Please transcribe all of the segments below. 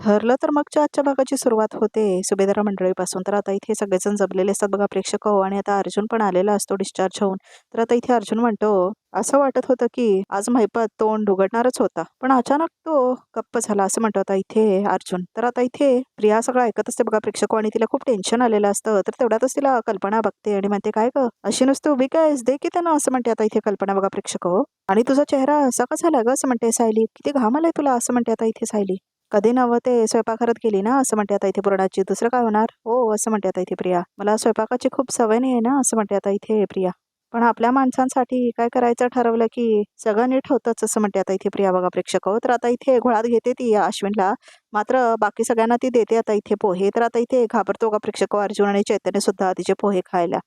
ठरलं तर मगच्या आजच्या भागाची सुरुवात होते सुभेदार मंडळीपासून. तर आता इथे सगळेजण जमलेले असतात बघा प्रेक्षक हो, आणि आता अर्जुन पण आलेला असतो डिस्चार्ज होऊन. तर आता इथे अर्जुन म्हणतो, असं वाटत होतं की आज महिपत तोंड उघडणारच होता, पण अचानक तो गप्प झाला असं म्हणतो आता इथे अर्जुन. तर आता इथे प्रिया सगळं ऐकत असते बघा प्रेक्षक हो, आणि तिला खूप टेन्शन आलेलं असतं. तर तेवढ्यातच तिला कल्पना बघते आणि म्हणते, काय ग अशी नुसतं उभी काय, दे की त्यांना, असं म्हणते आता इथे कल्पना बघा प्रेक्षक हो. आणि तुझा चेहरा असा का झाला ग, असं म्हणते सायली. किती घाम आलाय तुला, असं म्हणते आता इथे सायली. कधी नव्ह ते स्वयंपाकघरात गेली ना, असं म्हणते आता इथे पूर्णाची. दुसरं काय होणार हो, असं म्हणते आता इथे प्रिया. मला स्वयंपाकाची खूप सवय नाही आहे ना, असं म्हणते आता इथे प्रिया. पण आपल्या माणसांसाठी काय करायचं ठरवलं की सगळं नीट होतंच, असं म्हणते आता इथे प्रिया बघा प्रेक्षक हो. तर आता इथे घोळात घेते ती अश्विनला, मात्र बाकी सगळ्यांना ती देते आता इथे पोहे. तर आता इथे घाबरतो का प्रेक्षक हो अर्जुन, आणि चैतन्य सुद्धा तिचे पोहे खायला.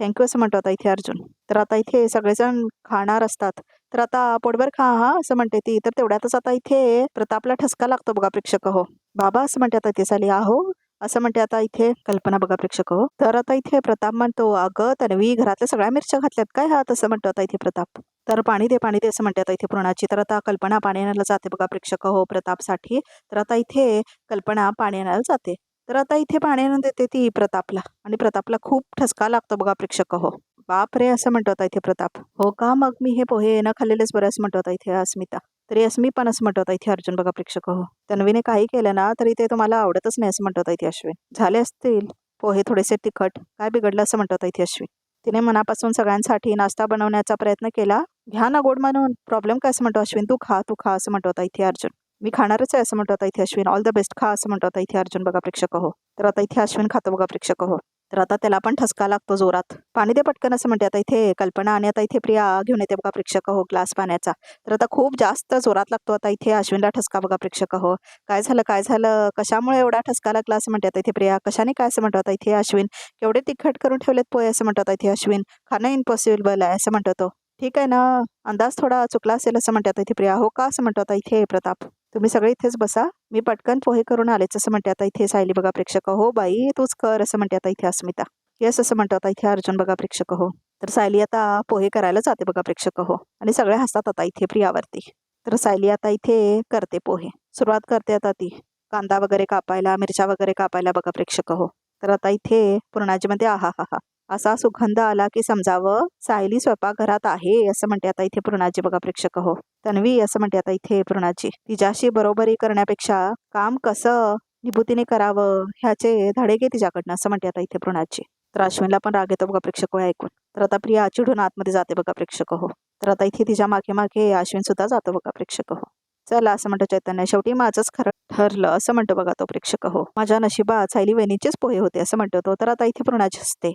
थँक्यू असं म्हणतो आता इथे अर्जुन. तर आता इथे सगळेजण खाणार असतात. तर आता पोटभर खा हा, असं म्हणते ती. तर तेवढ्यातच आता इथे प्रतापला ठसका लागतो बघा प्रेक्षक हो. बाबा, असं म्हणते आता इथे साली. आहो, असं म्हणते आता इथे कल्पना बघा प्रेक्षक हो. तर आता इथे प्रताप म्हणतो, अगं तन्वी, घरातल्या सगळ्या मिरच्या घातल्यात काय हा, तसं म्हणतो आता इथे प्रताप. तर पाणी दे, पाणी दे, असं म्हणते आता इथे पूर्णाची. तर आता कल्पना पाणी आणायला जाते बघा प्रेक्षक हो प्रतापसाठी. तर आता इथे कल्पना पाणी आणायला जाते. तर आता इथे पाणी आणून देते ती प्रतापला, आणि प्रतापला खूप ठसका लागतो बघा प्रेक्षक हो. बाप रे, असं म्हणतो आता इथे प्रताप. हो का, मग मी हे पोहे न खाल्लेलेच बरं, असं म्हणतो आता इथे अस्मिता. तरी अस्मी पण असं म्हणतो आता इथे अर्जुन बघा प्रेक्षक हो. तन्वीने काही केलं ना तरी ते तुम्हाला आवडतच नाही, असं म्हणतो आता इथे अश्विन. झाले असतील पोहे थोडेसे तिखट, काय बिघडलं, असं म्हणतो आता इथे अश्विन. तिने मनापासून सगळ्यांसाठी नाश्ता बनवण्याचा प्रयत्न केला, घ्या ना गोड म्हणून, प्रॉब्लेम काय, असं म्हणतो अश्विन. तू खा, तू खा, असं म्हणतो आता इथे अर्जुन. मी खाणारच आहे, असं म्हणतो आता इथे अश्विन. ऑल द बेस्ट, खा, असं म्हणतो आता इथे अर्जुन बघा प्रेक्षक हो. तर आता इथे अश्विन खातो बघा प्रेक्षक हो. तर आता त्याला पण ठसका लागतो जोरात. पाणी दे पटकन, असं म्हणते आता इथे कल्पना, आणि आता इथे प्रिया घेऊन येते बघा प्रेक्षक हो ग्लास पाण्याचा. तर आता खूप जास्त जोरात लागतो आता इथे अश्विनला ठसका बघा प्रेक्षक हो. काय झालं, काय झालं, कशामुळे एवढा ठसका लागला, असं म्हणते आता इथे प्रिया. कशाने काय, असं म्हणतो आता इथे अश्विन. केवढे तिखट करून ठेवलेत पोहे, असं म्हणतो आता इथे अश्विन. खाणं इम्पॉसिबल आहे, असं म्हणतो तो. ठीक आहे ना, अंदाज थोडा चुकला असेल, असं म्हणते आता इथे प्रिया. हो का, असं म्हणतो आता इथे प्रताप. तुम्ही सगळे इथेच बसा, मी पटकन पोहे करून आलेच, असं म्हणते आता इथे सायली बघा प्रेक्षक हो. बाई तूच कर, असं म्हणते आता इथे अस्मिता. येस, असं म्हणतो आता इथे अर्जुन बघा प्रेक्षक हो. तर सायली आता पोहे करायला जाते बघा प्रेक्षक हो, आणि सगळे हसतात आता इथे प्रियावरती. तर सायली आता इथे करते पोहे, सुरुवात करते आता ती कांदा वगैरे कापायला, मिरच्या वगैरे कापायला बघा प्रेक्षक हो. तर आता इथे पूर्णाजीमध्ये आहा हा हा असा सुगंध आला की समजावं सायली स्वयंपाकघरात आहे, असं म्हणते आता इथे पूर्णाजी बघा प्रेक्षक हो. तन्वी, असं म्हणते आता इथे पूर्णाजी, तिच्याशी बरोबरी करण्यापेक्षा काम कसं निभूतीने करावं ह्याचे धडे घे तिच्याकडनं, असं म्हणते आता इथे पूर्णाजी. तर अश्विनला पण राग येतो बघा प्रेक्षक हो ऐकून. तर आता प्रिया चिडून आतमध्ये जाते बघा प्रेक्षक हो. तर आता इथे तिच्या मागे मागे अश्विन सुद्धा जातो बघा प्रेक्षक हो. चला, असं म्हणतो चैतन्य, शेवटी माझंच खरं ठरलं, असं म्हणतो बघा तो प्रेक्षक हो. माझ्या नशिबात सायली वहिनीचेच पोहे होते, असं म्हणतो तो. तर आता इथे पूर्णाची असते.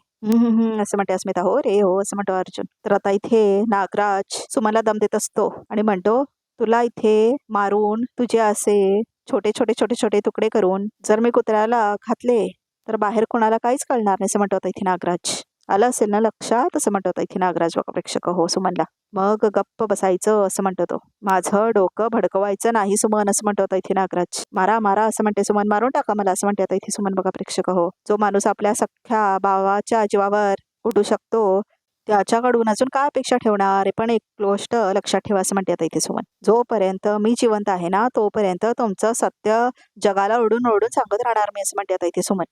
असं म्हणते अस्मिता. हो रे हो, असं म्हणतो अर्जुन. तर आता इथे नागराज सुमनला दम देत असतो आणि म्हणतो, तुला इथे मारून तुझे असे छोटे छोटे छोटे छोटे तुकडे करून जर मी कुत्र्याला घातले तर बाहेर कोणाला काहीच कळणार नाही, असं म्हणतो आता इथे नागराज. आलं असेल ना लक्षात, असं म्हणतो आता इथे नागराज बघा प्रेक्षक हो सुमनला. मग गप्प बसायचं, असं म्हणतो तो. माझं डोकं भडकवायचं नाही सुमन, असं म्हणतो आता इथे नागराज. मारा मारा, असं म्हणते सुमन. मारून टाका मला, असं म्हणते आता इथे सुमन बघा प्रेक्षक हो. जो माणूस आपल्या सख्ख्या भावाच्या जीवावर उठू शकतो त्याच्याकडून अजून काय अपेक्षा ठेवणार, पण एक गोष्ट लक्षात ठेवा, असं म्हणते आता इथे सुमन. जोपर्यंत मी जिवंत आहे ना तोपर्यंत तुमचं सत्य जगाला ओरडून ओरडून सांगत राहणार मी, असं म्हणते आता इथे सुमन.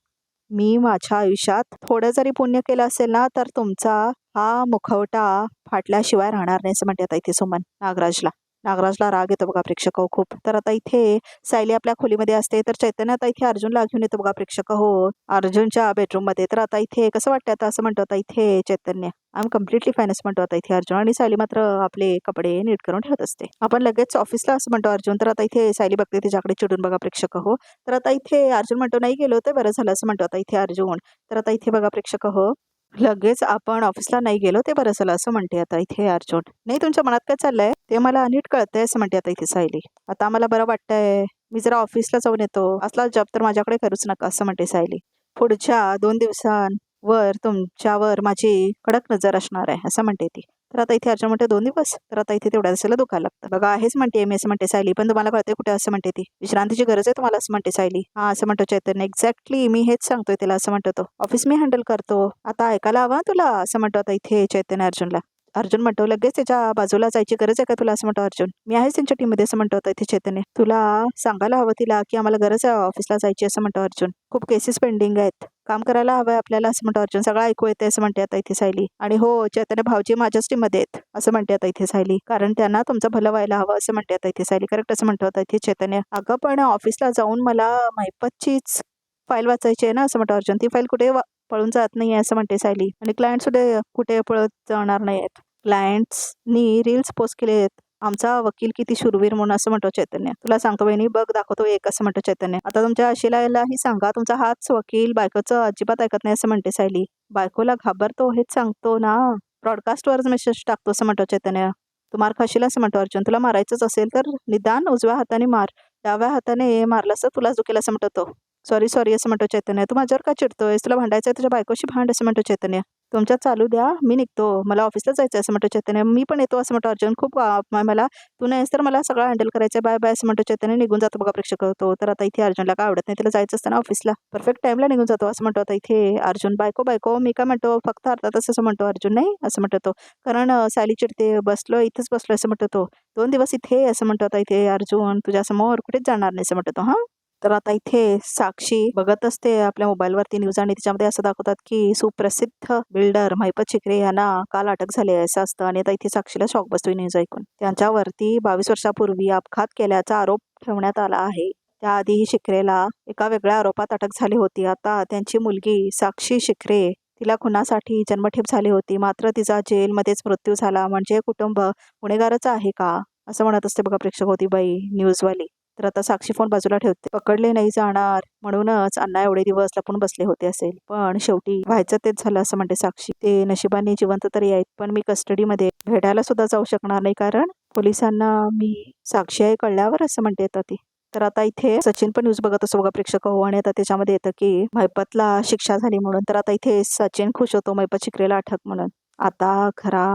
मी माझ्या आयुष्यात थोडं जरी पुण्य केलं असेल ना तर तुमचा हा मुखवटा फाटल्याशिवाय राहणार नाही, असं म्हणते आता इथे सुमन नागराजला. नागराजला राग येतो बघा प्रेक्षक हो खूप. तर आता इथे सायली आपल्या खोलीमध्ये असते, तर चैतन्य आता इथे अर्जुनला घेऊन येतो बघा प्रेक्षक हो अर्जुनच्या बेडरूम मध्ये. तर आता इथे कसं वाटतं आता, असं म्हणतो आता इथे चैतन्य. आय एम कम्प्लिटली फाईन, असं म्हणतो आता इथे अर्जुन. आणि सायली मात्र आपले कपडे नीट करून ठेवत असते. आपण लगेच ऑफिसला, असं म्हणतो अर्जुन. तर आता इथे सायली बघते तिच्याकडे चिडून बघा प्रेक्षक हो. तर आता इथे अर्जुन म्हणतो, नाही गेलो तर बरं झालं, असं म्हणतो आता इथे अर्जुन. तर आता इथे बघा प्रेक्षक हो, लगेच आपण ऑफिसला नाही गेलो ते बरं झालं, असं म्हणते आता इथे अर्जुन. नाही, तुमच्या मनात काय चाललंय ते मला नीट कळतंय, असं म्हणते आता इथे सायली. आता मला बरं वाटतंय, मी जरा ऑफिसला जाऊन येतो, असला जॉब तर माझ्याकडे करूच नका, असं म्हणते सायली. पुढच्या 2 दिवसांवर तुमच्यावर माझी कडक नजर असणार आहे, असं म्हणते ती. तर आता इथे अर्जुन म्हणते 2 दिवस. तर आता इथे तेवढ्या दिवसाला दुखायला लागतं बघा, हेच म्हणते मी, असं म्हणते सायली. पण तुम्हाला कळते कुठे, असं म्हणते ती. विश्रांतीची गरज आहे तुम्हाला, असं म्हणते सायली. हा, असं म्हणतो चैतन्य. एक्झॅक्टली मी हेच सांगतोय तिला, असं म्हणतो तो. ऑफिस मी हँडल करतो, आता ऐकायला हवा तुला, असं म्हणतो आता इथे चैतन्य अर्जुनला. अर्जुन म्हणतो लगेच त्याच्या बाजूला जायची गरज आहे का तुला असं म्हणतो अर्जुन. मी आहेच त्यांच्या टीममध्ये असं म्हणतो आता इथे चैतन्य. तुला सांगायला हवं तिला की आम्हाला गरज आहे ऑफिसला जायची असं म्हणतो अर्जुन. खूप केसेस पेंडिंग आहेत. काम करायला हवंय आपल्याला असं म्हणतो अर्जुन. सगळं ऐकू येते असं म्हणते आता इथे सायली. आणि हो चैतन्य भाऊजी माझ्याच टीममध्ये आहेत असं म्हणते आता इथे सायली. कारण त्यांना तुमचं भलं व्हायला हवं असं म्हणते आता इथे सायली. करेक्ट असं म्हणतो आता इथे चैतन्य. अगं पण ऑफिसला जाऊन मला महिपतचीच फाईल वाचायची आहे ना असं म्हणतो अर्जुन. ती फाईल कुठे पळून जात नाहीये असं म्हणते सायली. आणि क्लायंट सुद्धा कुठे पळत जाणार नाहीयेत. क्लायंट्सनी रील्स पोस्ट केले आहेत. आमचा वकील किती शूरवीर म्हणून असं म्हणतो चैतन्य. तुला सांगतो वहिनी बघ दाखवतो एक असं म्हणतो चैतन्य. आता तुमच्या आशिलाही सांगा तुमचा हाच वकील बायकोचं अजिबात ऐकत नाही असं म्हणते सायली. बायकोला घाबरतो हेच सांगतो ना. ब्रॉडकास्टवर मेसेज टाकतो असं म्हणतो चैतन्य. तू मार खाशील असं म्हणतो अर्जुन. तुला मारायचंच असेल तर निदान उजव्या हाताने मार. डाव्या हाताने मारलास तर तुलाच दुखेल असं म्हणतो तो. सॉरी सॉरी असं म्हणतो चैतन्य. तू माझ्यावर का चिडतोयस? तुला भांडायचं आहे तुझ्या बायकोशी भांड असं म्हणतो चैतन्य. तुमच्यात चालू द्या मी निघतो. मला ऑफिसला जायचं असं म्हणतो चैतन्य. मी पण येतो असं म्हणतो अर्जुन. खूप मला तू नाहीस तर मला सगळं हँडल करायचं बाय बाय असं म्हणतो चैतन्य. निघून जातो बघा प्रेक्षक होतो. तर आता इथे अर्जुनला काय आवडत नाही. त्याला जायचं असतं ना ऑफिसला. परफेक्ट टाइमला निघून जातो असं म्हणतो आता इथे अर्जुन. बायको बायको मी काय म्हणतो फक्त अर्धा तास असं म्हणतो अर्जुन. नाही असं म्हणतो तो. कारण सायली चिडते. बसलो इथेच बसलो असं म्हणतो तो. 2 दिवस इथे असं म्हणतो आता इथे अर्जुन. तुझ्यासमोर कुठेच जाणार नाही असं म्हणतो तो. हां तर आता इथे साक्षी बघत असते आपल्या मोबाईलवरती न्यूज आणि त्याच्यामध्ये असं दाखवतात की सुप्रसिद्ध बिल्डर महिपत शिकरे यांना काल अटक झाली आहे असं असतं. आणि आता इथे साक्षीला शॉक बसतोय न्यूज ऐकून. त्यांच्यावरती 22 वर्षापूर्वी अपघात केल्याचा आरोप ठेवण्यात आला आहे. त्याआधीही शिकरेला एका वेगळ्या आरोपात अटक झाली होती. आता त्यांची मुलगी साक्षी शिकरे तिला खुनासाठी जन्मठेप झाली होती. मात्र तिचा जेलमध्येच मृत्यू झाला. म्हणजे कुटुंब गुन्हेगारच आहे का असं म्हणत असते बघा प्रेक्षक होती बाई न्यूजवाली. तर आता साक्षी फोन बाजूला ठेवते. पकडले नाही जाणार म्हणूनच अण्णा एवढे दिवस लपून बसले होते असेल. पण शेवटी व्हायचं तेच झालं असं म्हणते साक्षी. ते नशिबाने जिवंत तरी आहेत पण मी कस्टडीमध्ये भेटायला सुद्धा जाऊ शकणार नाही कारण पोलिसांना मी साक्षी आहे कळल्यावर असं म्हणते येतात ती. तर आता इथे सचिन पण न्यूज बघत असतो बघा प्रेक्षक हो. आणि आता त्याच्यामध्ये येतं की महिपतला शिक्षा झाली म्हणून. तर आता इथे सचिन खुश होतो महिपत शिकरेला अटक म्हणून. आता खरा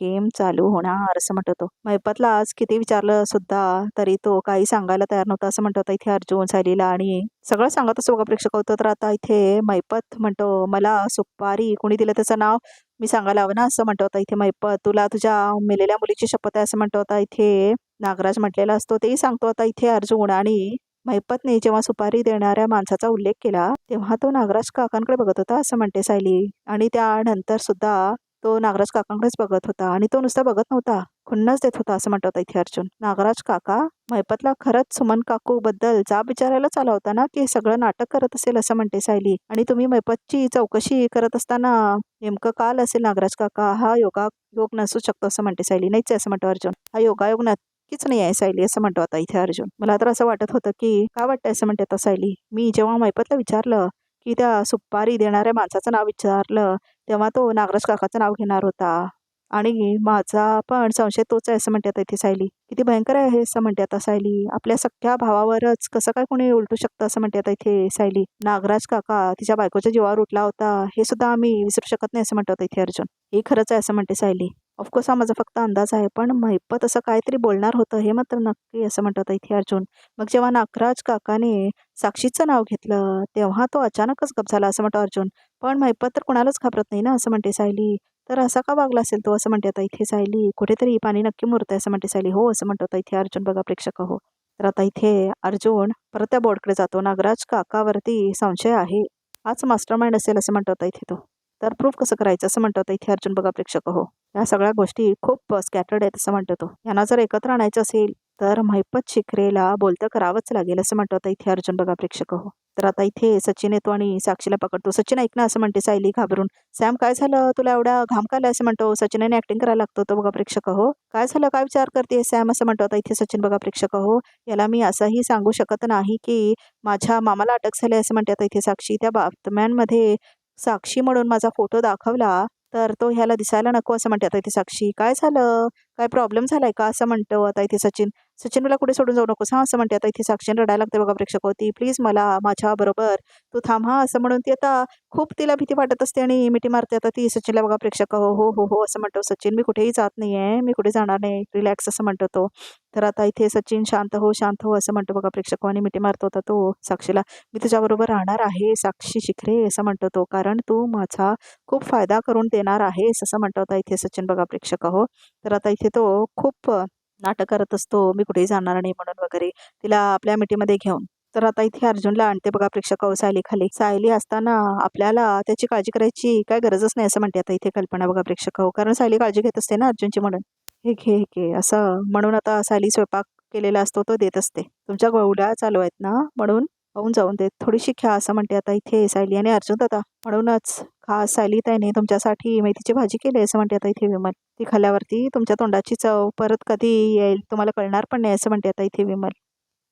गेम चालू होणार असं म्हणतो तो. महिपतला आज किती विचारलं सुद्धा तरी तो काही सांगायला तयार नव्हता असं म्हणतो आता इथे अर्जुन सायलीला. आणि सगळं सांगत असतो बघा प्रेक्षक होतं. तर आता इथे महिपत म्हणतो मला सुपारी कोणी दिलं त्याचं नाव मी सांगायला हवं ना असं म्हणतो आता इथे महिपत. तुला तुझ्या मेलेल्या मुलीची शपथ आहे असं म्हणतो आता इथे नागराज म्हटलेला असतो. तेही सांगतो आता इथे अर्जुन. आणि महिपतने जेव्हा सुपारी देणाऱ्या माणसाचा उल्लेख केला तेव्हा तो नागराज काकांकडे बघत होता असं म्हणते सायली. आणि त्यानंतर सुद्धा तो नागराज काकांकडेच बघत होता. आणि तो नुसता बघत नव्हता खुन्नस देत होता असं म्हणतो इथे अर्जुन. नागराज काका महिपतला खरंच सुमन काकू बद्दल जाब विचारायलाच आला होता ना की सगळं नाटक करत असेल असं म्हणते सायली. आणि तुम्ही महिपतची चौकशी करत असताना नेमकं काल असेल नागराज काका. हा योग नसू शकतो असं म्हणते सायली. नाहीच आहे असं म्हणतो अर्जुन. हा योगायोग नक्कीच नाही आहे सायली असं म्हणतो आता इथे अर्जुन. मला तर असं वाटत होतं की काय वाटतंय असं म्हणते आता सायली. मी जेव्हा महिपतला विचारलं की त्या सुपारी देणाऱ्या माणसाचं नाव विचारलं तेव्हा तो नागराज काकाचं नाव घेणार होता. आणि माझा पण संशय तोच आहे असं म्हणते आता इथे सायली. किती भयंकर आहे हे असं म्हणते आता सायली. आपल्या सख्ख्या भावावरच कसं काय कोणी उलटू शकतं असं म्हणते आता इथे सायली. नागराज काका तिच्या बायकोच्या जीवावर उठला होता हे सुद्धा आम्ही विसरू शकत नाही असं म्हणतो आता इथे अर्जुन. हे खरंच आहे असं म्हणते सायली. ऑफकोर्स हा माझा फक्त अंदाज आहे पण महिपत असं काहीतरी बोलणार होतं हे मात्र नक्की असं म्हणतो आता इथे अर्जुन. मग जेव्हा नागराज काकाने साक्षीचं नाव घेतलं तेव्हा तो अचानकच गप झाला असं म्हणतो अर्जुन. पण महिपत तर कुणालाच घाबरत नाही ना असं म्हणते सायली. तर असा का वागला असेल तो असं म्हणते आता इथे सायली. कुठेतरी पाणी नक्की मुरतंय असं म्हणते सायली. हो असं म्हणतो आता इथे अर्जुन बघा प्रेक्षक हो. तर आता इथे अर्जुन परत त्या बोर्डकडे जातो. नागराज काकावरती संशय आहे. हाच मास्टर माइंड असेल असं म्हणतो आता इथे तो. तर प्रूफ कसं करायचं असं म्हणतो आता इथे अर्जुन बघा प्रेक्षक हो. या सगळ्या गोष्टी खूप स्कॅटर्ड आहेत असं म्हणतो तो. यांना जर एकत्र आणायचं असेल तर महिपत शिकरेला बोलतं करावंच लागेल असं म्हणतो आता इथे अर्जुन बघा प्रेक्षक हो. तर आता इथे सचिन येतो आणि साक्षीला पकडतो. सचिन ऐक ना असं म्हणते सायली घाबरून. सॅम काय झालं तुला एवढा घाम का आलाय असं म्हणतो. सचिनने ऍक्टिंग करायला लागतो तो बघा प्रेक्षक हो. काय झालं काय विचार करते सॅम असं म्हणतो आता इथे सचिन बघा प्रेक्षक हो. याला मी असंही सांगू शकत नाही की माझ्या मामाला अटक झाली असं म्हणते आता इथे साक्षी. त्या बातम्यांमध्ये साक्षी म्हणून माझा फोटो दाखवला तर तो ह्याला दिसायला नको असं म्हणते आता इथे साक्षी. काय झालं काय प्रॉब्लेम झालाय का असं म्हणतो आता इथे सचिन. सचिन मला कुठे सोडून जाऊ नकोस हा असं म्हणते. आता इथे साक्षीने रडायला लागते बघा प्रेक्षक हो. ती प्लीज मला माझ्या बरोबर तू थांब हा असं म्हणून ती आता खूप तिला भीती वाटत असते आणि मिठी मारते आता ती सचिनला बघा प्रेक्षक हो हो हो हो असं म्हणतो. सचिन मी कुठेही जात नाहीये, मी कुठे जाणार नाही, रिलॅक्स असं म्हणतो तो. तर आता इथे सचिन शांत हो असं म्हणतो बघा प्रेक्षक हो. आणि मिठी मारतो होता तो साक्षीला. मी तुझ्याबरोबर राहणार आहे साक्षी शिखरे असं म्हणतो तो, कारण तू माझा खूप फायदा करून देणार आहेस असं म्हणतो होता इथे सचिन बघा प्रेक्षक हो. तर आता इथे तो खूप नाटक करत असतो, मी कुठेही जाणार नाही म्हणून वगैरे तिला आपल्या मिठीमध्ये घेऊन. तर आता इथे अर्जुनला आणते बघा प्रेक्षक हो सायली खाली. सायली असताना आपल्याला त्याची काळजी करायची काय गरजच नाही असं म्हणते आता इथे कल्पना बघा प्रेक्षक हो. कारण सायली काळजी घेत असते ना अर्जुनची म्हणून. हे घे हे घे असं म्हणून आता सायली स्वयंपाक केलेला असतो तो देत असते. तुमच्या गोळ्या चालू आहेत ना म्हणून होऊन जाऊन देत, थोडीशी ख्या असं म्हणते आता इथे सायली. आणि अर्जुन दादा म्हणूनच खास सायली ताईने तुमच्यासाठी मेथीची भाजी केली असं म्हणते आता इथे विमल. ती खाल्ल्यावरती तुमच्या तोंडाची चव परत कधी येईल तुम्हाला कळणार पण नाही असं म्हणते आता इथे विमल.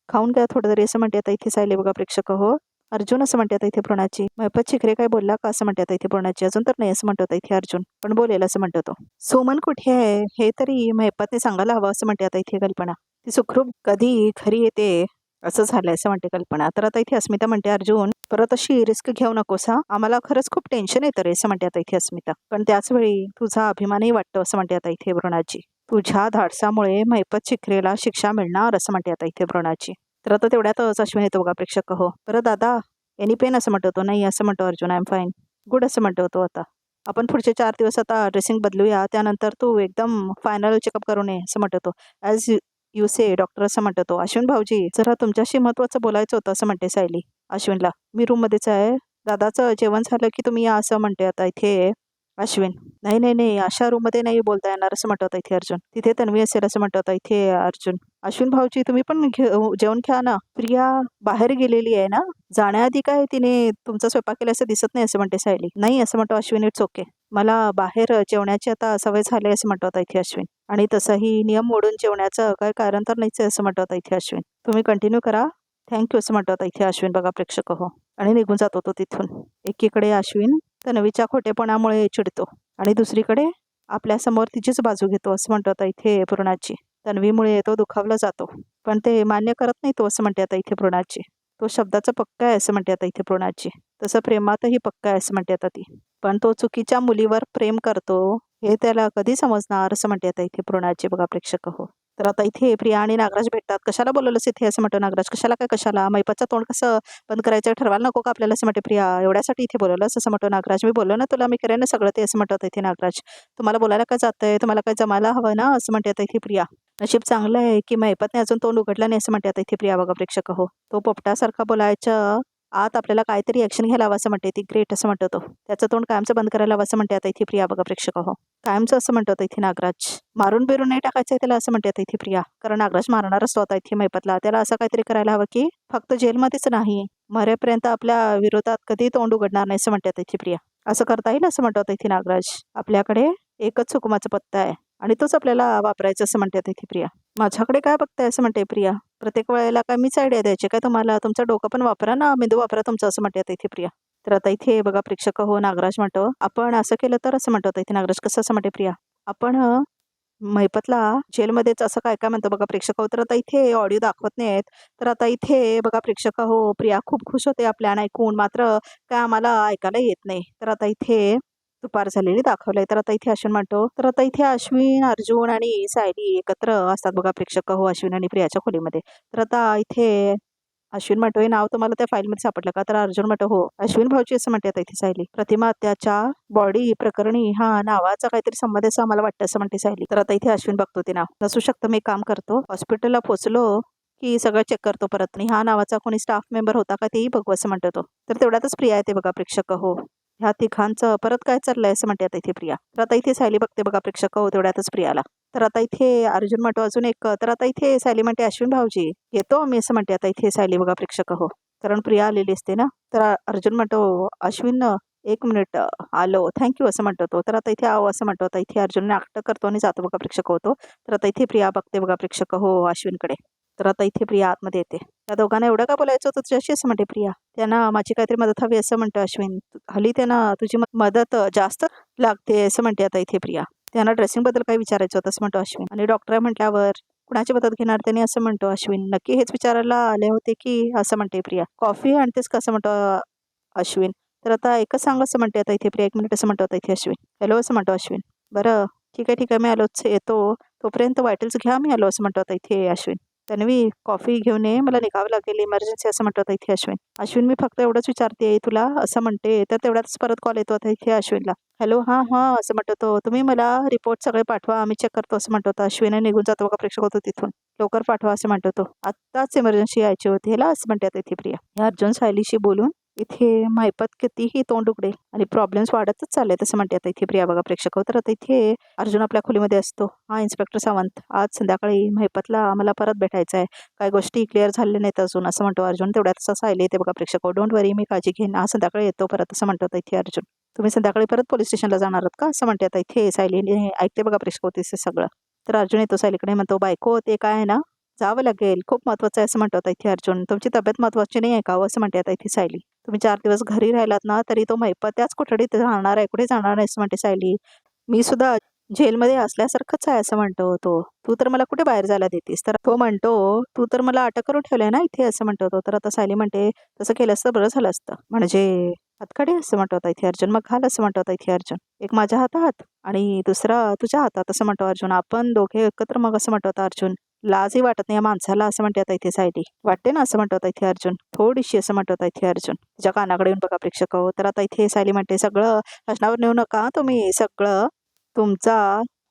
खाऊन घ्या थोडं तरी असं म्हणते आता इथे सायली बघा प्रेक्षक हो. अर्जुन असं म्हणते आता इथे प्रणाची. महिपत शिखरे काय बोलला का असं म्हणते आता इथे प्रणाची. अजून तर नाही असं म्हणतो आता इथे अर्जुन, पण बोलेल असं म्हणतो तो. सोमन कुठे आहे हे तरी महिपतने सांगायला हवं असं म्हणते आता इथे कल्पना. ती सुखरूप कधी खरी येते असं झालंय असं म्हणते कल्पना. तर आता इथे अस्मिता म्हणते अर्जुन परत अशी रिस्क घेऊ नकोस हा, आम्हाला खरंच खूप टेन्शन येतं रे असं म्हणते आता इथे अस्मिता. पण त्याच वेळी तुझा अभिमानही वाटतो असं म्हणते आता इथे प्रणाची. तुझ्या धाडसामुळे महिपत शिखरेला शिक्षा मिळणार असं म्हणते आता इथे प्रणाची. तर आता तेवढ्यातच अश्विन येतो बघा प्रेक्षक हो. बरं दादा एनी पेन असं म्हणतो तो. नाही असं म्हणतो Arjun, I am fine good असं म्हणतो तो. आता आपण पुढचे 4 दिवस आता ड्रेसिंग बदलूया, त्यानंतर तू एकदम फायनल चेकअप करून ये असं म्हणतो तो. ॲज यू से डॉक्टर असं म्हणतो तो. अश्विन भाऊजी जरा तुमच्याशी महत्त्वाचं बोलायचं होतं असं म्हणते सायली अश्विनला. मी रूममध्येच आहे, दादाचं जेवण झालं की तुम्ही या असं म्हणते आता इथे अश्विन. नाही नाही नाही अशा रूममध्ये नाही बोलता येणार असं म्हणतो आता इथे अर्जुन. तिथे तन्वी असेल असं म्हणतो आता इथे अर्जुन. अश्विन भाऊजी तुम्ही पण जेवण घ्या ना, प्रिया बाहेर गेलेली आहे ना, जाण्याआधी काय तिने तुमचा स्वयंपाक केला असं दिसत नाही असं म्हणते सायली. नाही असं म्हणतो अश्विन, इट्स ओके, मला बाहेर जेवण्याची आता सवय झाली असं म्हणतो आता इथे अश्विन. आणि तसंही नियम मोडून जेवण्याचं काय कारण तर नाहीच आहे असं म्हणतो आता इथे अश्विन. तुम्ही कंटिन्यू करा, थँक्यू असं म्हणतो आता इथे अश्विन बघा प्रेक्षक हो. आणि निघून जातो तो तिथून. एकीकडे अश्विन तन्वीच्या खोटेपणामुळे चिडतो आणि दुसरीकडे आपल्यासमोर तिचीच बाजू घेतो असं म्हणतो आता इथे पूर्णाची. तन्वीमुळे तो दुखावला जातो, पण ते मान्य करत नाही तो असं म्हणते आता इथे पूर्णाची. तो शब्दाचा पक्का आहे असं म्हणते आता इथे पूर्णाची. तसं प्रेमातही पक्का आहे असं म्हणते आता ती. पण तो चुकीच्या मुलीवर प्रेम करतो हे त्याला कधी समजणार असं म्हणते आता इथे पूर्णाची बघा प्रेक्षक हो. तर आता इथे प्रिया आणि नागराज भेटतात. कशाला बोलवलंस इथे असं म्हणतो नागराज. कशाला काय कशाला, महिपतचं तोंड कसं बंद करायचं ठरवायला नको का आपल्याला असं म्हणते प्रिया. एवढ्यासाठी इथे बोलवलंस असं म्हणतो नागराज. मी बोललो ना तुला, मी करेन ना सगळं ते असं म्हणतो इथे नागराज. तुम्हाला बोलायला काय जातंय, तुम्हाला काय जमायला हवं ना असं म्हणते आता इथे प्रिया. नशीब चांगलं आहे की महिपतने अजून तोंड उघडलं नाही असं म्हणते आता इथे प्रिया बघा प्रेक्षक हो. तो पोपटासारखा बोलायचं आत आपल्याला काहीतरी ॲक्शन घ्यायला हवं असं म्हणते ती. ग्रेट असं म्हणतो तो. त्याचं तोंड कायमचं बंद करायला हवं असं म्हणते आता इथे प्रिया बघा प्रेक्षक हो. कायमचं असं म्हणतो आता इथे नागराज. मारून बिरून नाही टाकायचं आहे त्याला असं म्हणते आता इथे प्रिया, कारण नागराज मारणार असतो आता इथे महिपतला. त्याला असं काहीतरी करायला हवं की फक्त जेलमध्येच नाही, मरेपर्यंत आपल्या विरोधात कधी तोंड उघडणार नाही असं म्हणते आता इथे प्रिया. असं करता येईल असं म्हणतो आता इथे नागराज. आपल्याकडे एकच हुकुमाचा पत्ता आहे आणि तोच आपल्याला वापरायचा असं म्हणते आता इथे प्रिया. माझ्याकडे काय बघताय असं म्हणते प्रिया. प्रत्येक वेळेला काय मीच आयडिया द्यायचे काय तुम्हाला, तुमचं डोकं पण वापरा ना, मेंदू वापरा तुमचं असं म्हणते आता इथे प्रिया. तर आता इथे बघा प्रेक्षक हो नागराज म्हणतो आपण असं केलं तर असं म्हणतो आता इथे नागराज. कसं असं म्हणते प्रिया. आपण महिपतला जेलमध्येच असं काय काय म्हणतो बघा प्रेक्षक हो. तर आता इथे ऑडिओ दाखवत नाहीत, तर आता इथे बघा प्रेक्षक हो प्रिया खूप खुश होते आपल्या ऐकून, मात्र काय आम्हाला ऐकायला येत नाही. तर आता इथे दुपार झालेली दाखवलंय. तर आता इथे अश्विन म्हणतो, तर आता इथे अश्विन अर्जुन आणि सायली एकत्र असतात बघा प्रेक्षक हो अश्विन आणि प्रियाच्या खोलीमध्ये. तर आता इथे अश्विन म्हणतो हे नाव तुम्हाला त्या फाईलमध्ये सापडलं का. तर अर्जुन म्हणतो हो. अश्विन भाऊजी असं म्हणते आता इथे सायली. प्रतिमा हत्याच्या बॉडी प्रकरणी हा नावाचा काहीतरी संबंध असं आम्हाला वाटतं असं म्हणते सायली. तर आता इथे अश्विन बघतो ते नाव नसू शकतं, मी एक काम करतो हॉस्पिटलला पोहोचलो की सगळं चेक करतो परत, आणि हा नावाचा कोणी स्टाफ मेंबर होता का तेही बघू असं म्हणतो तो. तर तेवढ्यातच प्रिया येते बघा प्रेक्षक हो. ह्या तिघांचं परत काय चाललंय असं म्हणते आता इथे प्रिया. तर आता इथे सायली बघते बघा प्रेक्षक हो तेवढ्यातच प्रियाला. तर आता इथे अर्जुन म्हणतो अजून एक. तर आता इथे सायली म्हणते अश्विन भाऊजी येतो मी असं म्हणते आता इथे सायली बघा प्रेक्षक हो, कारण प्रिया आलेली असते ना. तर अर्जुन म्हणतो अश्विन 1 मिनिट आलो, थँक्यू असं म्हणतो तो. तर आता इथे आव असं म्हणतो. आता इथे अर्जुन नाटक करतो आणि जातो बघा प्रेक्षक होतो. तर आता इथे प्रिया बघते बघा प्रेक्षक हो अश्विनकडे. तर आता इथे प्रिया आतमध्ये येते. त्या दोघांना एवढं का बोलायचं होतं तुझ्याशी असं म्हणते प्रिया. त्यांना माझी काहीतरी मदत हवी असं म्हणतो अश्विन. हल्ली त्यांना तुझी मदत जास्त लागते असं म्हणते आता इथे प्रिया. त्यांना ड्रेसिंग बद्दल काही विचारायचं होतं असं म्हणतो अश्विन. आणि डॉक्टर म्हटल्यावर कुणाची मदत घेणार त्यांनी असं म्हणतो अश्विन. नक्की हेच विचारायला आले होते की असं म्हणते प्रिया. कॉफी आणतेस का असं म्हणतो अश्विन. तर आता एकच सांग असं म्हणते आता इथे प्रिया. 1 मिनिट असं म्हणतो आता इथे अश्विन. हॅलो असं म्हणतो अश्विन. बरं ठीक आहे मी आलोच येतो. तोपर्यंत वाईटल्स घ्या मी आलो असं म्हणतो आता इथे अश्विन. तन्वी कॉफी घेऊन ये मला निघावं लागेल इमर्जन्सी असं म्हणतो आता इथे अश्विन. अश्विन मी फक्त एवढंच विचारते तुला असं म्हणते तर तेवढ्यातच परत कॉल येतो आता इथे अश्विनला. हॅलो हां हां असं म्हणतो तो. तुम्ही मला रिपोर्ट सगळे पाठवा आम्ही चेक करतो असं म्हणतो. अश्विन निघून जातो बघा प्रेक्षक होतो तिथून. लवकर पाठवा असं म्हणतो तो. आत्ताच इमर्जन्सी यायची होती ह्याला असं म्हणते आता इथे प्रिया. या अर्जुन सायलीशी बोलून इथे मायपत कितीही तोंड उघडे आणि प्रॉब्लेम्स वाढतच चालले तसं म्हणते आता इथे प्रिया बघा प्रेक्षक. तर आता इथे अर्जुन आपल्या खोलीमध्ये असतो. हा इन्स्पेक्टर सावंत आज संध्याकाळी महिपतला आम्हाला परत भेटायचं आहे. काही गोष्टी क्लिअर झाल्या नाहीत अजून असं म्हणतो अर्जुन. तेवढ्यात असं सायली येते बघा प्रेक्षक. डोंट वरी मी काळजी घेईन. आज संध्याकाळी येतो परत असं म्हणतो आता इथे अर्जुन. तुम्ही संध्याकाळी परत पोलीस स्टेशनला जाणार आहात का असं म्हणते आता इथे सायली. ऐकते बघा प्रेक्षक होते सगळं. तर अर्जुन येतो सायलीकडे म्हणतो बायको ते काय आहे ना जावं लागेल खूप महत्वाचं आहे असं म्हणतो आता इथे अर्जुन. तुमची तब्येत महत्वाची नाही आहे का असं म्हणते आता इथे सायली. तुम्ही 4 दिवस घरी राहिलात ना तरी तो महिपत त्याच कोठडीत राहणार आहे कुठे जाणार नाही असं म्हणते सायली. मी सुद्धा जेलमध्ये असल्यासारखंच आहे असं म्हणतो तो. तू तर मला कुठे बाहेर जायला देतीस. तर तो म्हणतो तू तर मला अटक करून ठेवलंय ना इथे असं म्हणतो तो. तर आता सायली म्हणते तसं केलं असतं बरं झालं असतं. म्हणजे हातकाडी असं म्हणतो आता इथे अर्जुन. मग घाल असं म्हणतो आता इथे अर्जुन. एक माझ्या हातात आणि दुसरा तुझ्या हातात असं म्हणतो अर्जुन. आपण दोघे एकत्र मग असं म्हणतो आता अर्जुन. लाजही वाटत नाही या माणसाला असं म्हणते आता इथे सायली. वाटते ना असं म्हणतो आता इथे अर्जुन. थोडीशी असं म्हणतो आता इथे अर्जुन. तिच्या कानाकडे येऊन बघा प्रेक्षक. तर आता इथे सायली म्हणते सगळं हसनावर नेऊ नका तुम्ही. सगळं तुमचा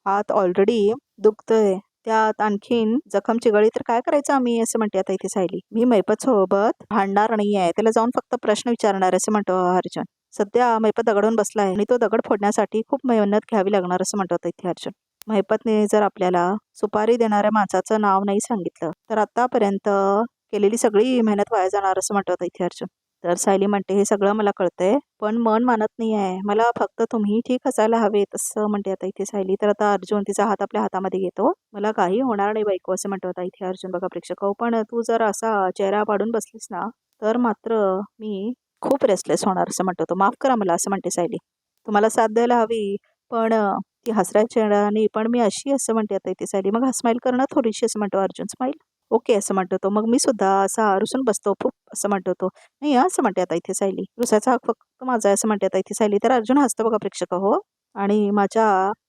हात ऑलरेडी दुखतोय त्यात आणखीन जखम चिघळली तर काय करायचं आम्ही असं म्हणते आता इथे सायली. मी मैपत सोबत भांडणार नाहीये त्याला जाऊन फक्त प्रश्न विचारणार असं म्हणतो अर्जुन. सध्या मैपत दगडून बसलाय आणि तो दगड फोडण्यासाठी खूप मेहनत घ्यावी लागणार असं म्हणतो आता इथे अर्जुन. महिपतने जर आपल्याला सुपारी देणाऱ्या माणसाचं नाव नाही सांगितलं तर आतापर्यंत केलेली सगळी मेहनत वाया जाणार असं म्हणतो आता इथे अर्जुन. तर सायली म्हणते हे सगळं मला कळतंय पण मन मानत नाही आहे मला फक्त तुम्ही ठीक असायला हवे तसं म्हणते आता इथे सायली. तर आता अर्जुन तिचा हात आपल्या हातामध्ये घेतो. मला काही होणार नाही बायको असं म्हणतो आता इथे अर्जुन बघा प्रेक्षक. पण तू जर असा चेहरा पाडून बसलीस ना तर मात्र मी खूप रेस्टलेस होणार असं म्हणतो तो. माफ करा मला असं म्हणते सायली. तुम्हाला साथ द्यायला हवी पण ती हसऱ्या चेहऱ्याने पण मी अशी असं म्हणते आता इथे सायली. मग हा स्माईल करणं थोडीशी असं म्हणतो अर्जुन. स्माईल ओके असं म्हणतो तो. मग मी सुद्धा असा रुसून बसतो खूप असं म्हणतो तो. नाही असं म्हणते आता इथे सायली. रुसायचा हक फक्त माझा आहे असं म्हणते आता इथे सायली. तर अर्जुन हसतो बघा प्रेक्षक हो. आणि माझ्या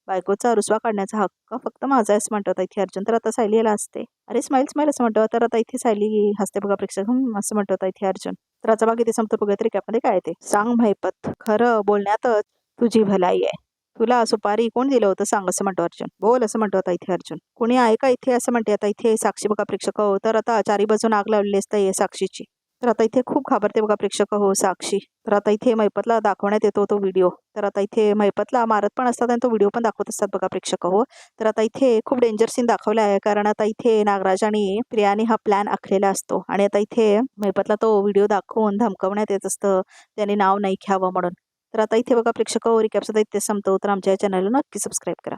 बायकोचा रुसवा काढण्याचा हक्क फक्त माझा आहे असं म्हणतो आता इथे अर्जुन. तर आता सायली याला हसते. अरे स्माईल स्माईल असं म्हणतो. तर आता इथे सायली हसते बघा प्रेक्षक. असं म्हणतो आता इथे अर्जुन. तर आता बघ इथे समतो बघा तरी कॅपमध्ये काय ते सांग महिपत खरं बोलण्यातच तुझी भलाई आहे. तुला सुपारी कोण दिलं होतं सांग असं म्हणतो अर्जुन. बोल असं म्हणतो आता इथे अर्जुन. कोणी आहे का इथे असं म्हणते आता इथे साक्षी बघा प्रेक्षक हो. तर आता चारी बाजून आग लावलेली असते साक्षीची. तर आता इथे खूप घाबरते बघा प्रेक्षक हो साक्षी. तर आता इथे महिपतला दाखवण्यात येतो तो व्हिडिओ. तर आता इथे महिपतला मारत पण असतात आणि तो व्हिडिओ पण दाखवत असतात बघा प्रेक्षक हो. तर आता इथे खूप डेंजर सीन दाखवला आहे कारण आता इथे नागराज आणि प्रियाने हा प्लॅन आखलेला असतो आणि आता इथे महिपतला तो व्हिडिओ दाखवून धमकवण्यात येत असतं त्याने नाव नाही घ्यावं म्हणून. तर आता इथे बघा प्रेक्षक रिकॅप सुद्धा इथे संपतो. तर आमच्या या चॅनलला नक्की सबस्क्राईब करा.